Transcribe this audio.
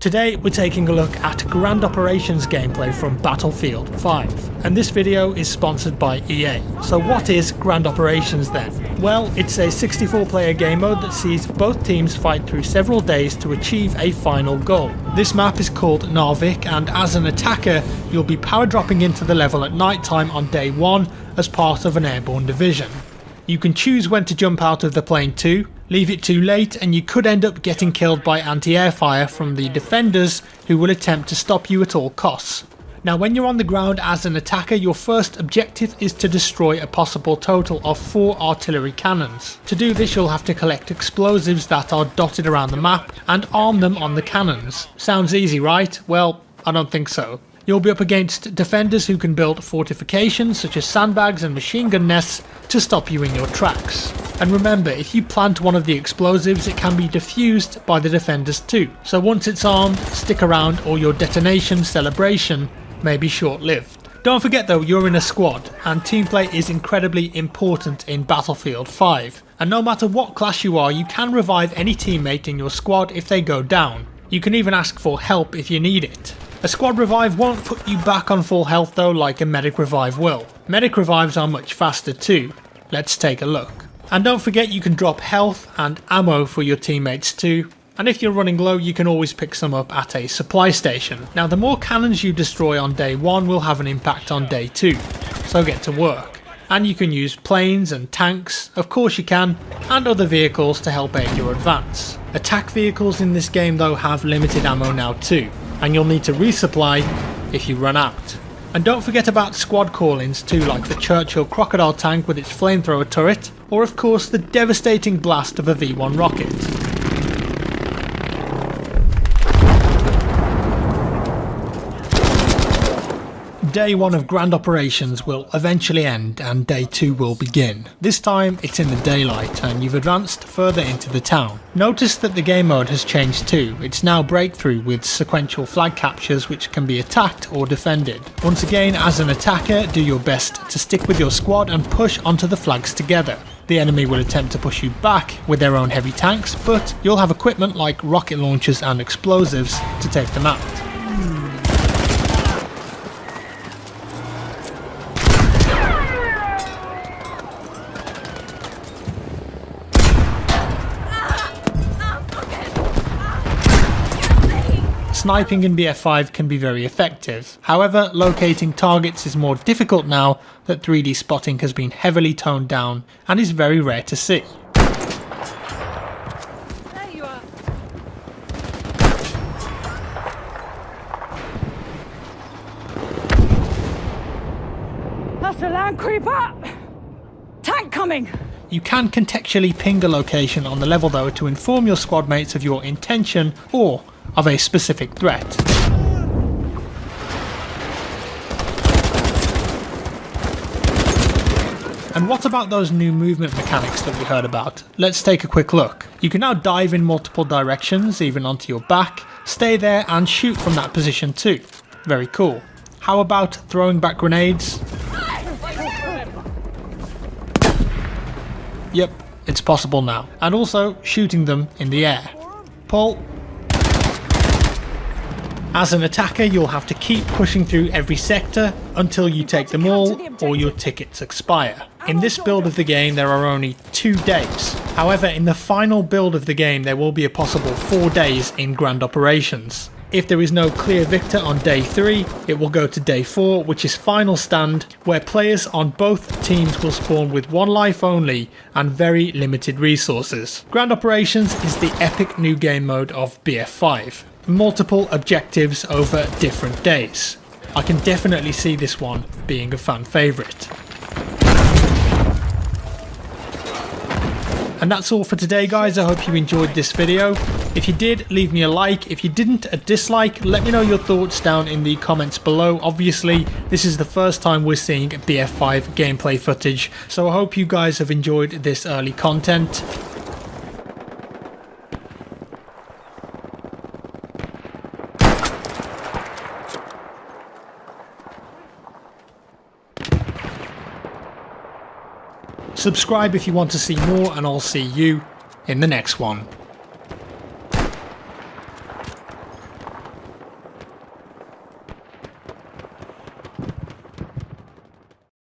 Today we're taking a look at Grand Operations gameplay from Battlefield 5, and this video is sponsored by EA. So what is Grand Operations then? Well, it's a 64-player game mode that sees both teams fight through several days to achieve a final goal. This map is called Narvik, and as an attacker you'll be power dropping into the level at night time on day 1 as part of an airborne division. You can choose when to jump out of the plane too, leave it too late and you could end up getting killed by anti-air fire from the defenders who will attempt to stop you at all costs. Now when you're on the ground as an attacker, your first objective is to destroy a possible total of 4 artillery cannons. To do this you'll have to collect explosives that are dotted around the map and arm them on the cannons. Sounds easy, right? Well, I don't think so. You'll be up against defenders who can build fortifications such as sandbags and machine gun nests to stop you in your tracks. And remember, if you plant one of the explosives it can be defused by the defenders too, so once it's armed, stick around or your detonation celebration may be short-lived. Don't forget though, you're in a squad and team play is incredibly important in Battlefield 5, and no matter what class you are you can revive any teammate in your squad if they go down. You can even ask for help if you need it. A squad revive won't put you back on full health though like a medic revive will. Medic revives are much faster too. Let's take a look. And don't forget you can drop health and ammo for your teammates too. And if you're running low you can always pick some up at a supply station. Now the more cannons you destroy on day 1 will have an impact on day 2. So get to work. And you can use planes and tanks, of course you can, and other vehicles to help aid your advance. Attack vehicles in this game though have limited ammo now too, and you'll need to resupply if you run out. And don't forget about squad call-ins too, like the Churchill Crocodile tank with its flamethrower turret, or of course the devastating blast of a V1 rocket. Day 1 of Grand Operations will eventually end and day 2 will begin. This time it's in the daylight and you've advanced further into the town. Notice that the game mode has changed too. It's now breakthrough with sequential flag captures which can be attacked or defended. Once again, as an attacker, do your best to stick with your squad and push onto the flags together. The enemy will attempt to push you back with their own heavy tanks, but you'll have equipment like rocket launchers and explosives to take them out. Sniping in BF5 can be very effective, however locating targets is more difficult now that 3D spotting has been heavily toned down and is very rare to see. There you are. That's a land creeper! Tank coming! You can contextually ping a location on the level though to inform your squad mates of your intention or of a specific threat. And what about those new movement mechanics that we heard about? Let's take a quick look. You can now dive in multiple directions, even onto your back, stay there and shoot from that position too. Very cool. How about throwing back grenades? Yep, it's possible now. And also shooting them in the air. Pull. As an attacker you'll have to keep pushing through every sector until you take them all or your tickets expire. In this build of the game there are only 2 days. However, in the final build of the game there will be a possible 4 days in Grand Operations. If there is no clear victor on day 3, it will go to day 4, which is Final Stand, where players on both teams will spawn with 1 life only and very limited resources. Grand Operations is the epic new game mode of BF5. Multiple objectives over different days. I can definitely see this one being a fan favourite. And that's all for today guys, I hope you enjoyed this video. If you did, leave me a like. If you didn't, a dislike. Let me know your thoughts down in the comments below. Obviously this is the first time we're seeing BF5 gameplay footage, so I hope you guys have enjoyed this early content. Subscribe if you want to see more and I'll see you in the next one.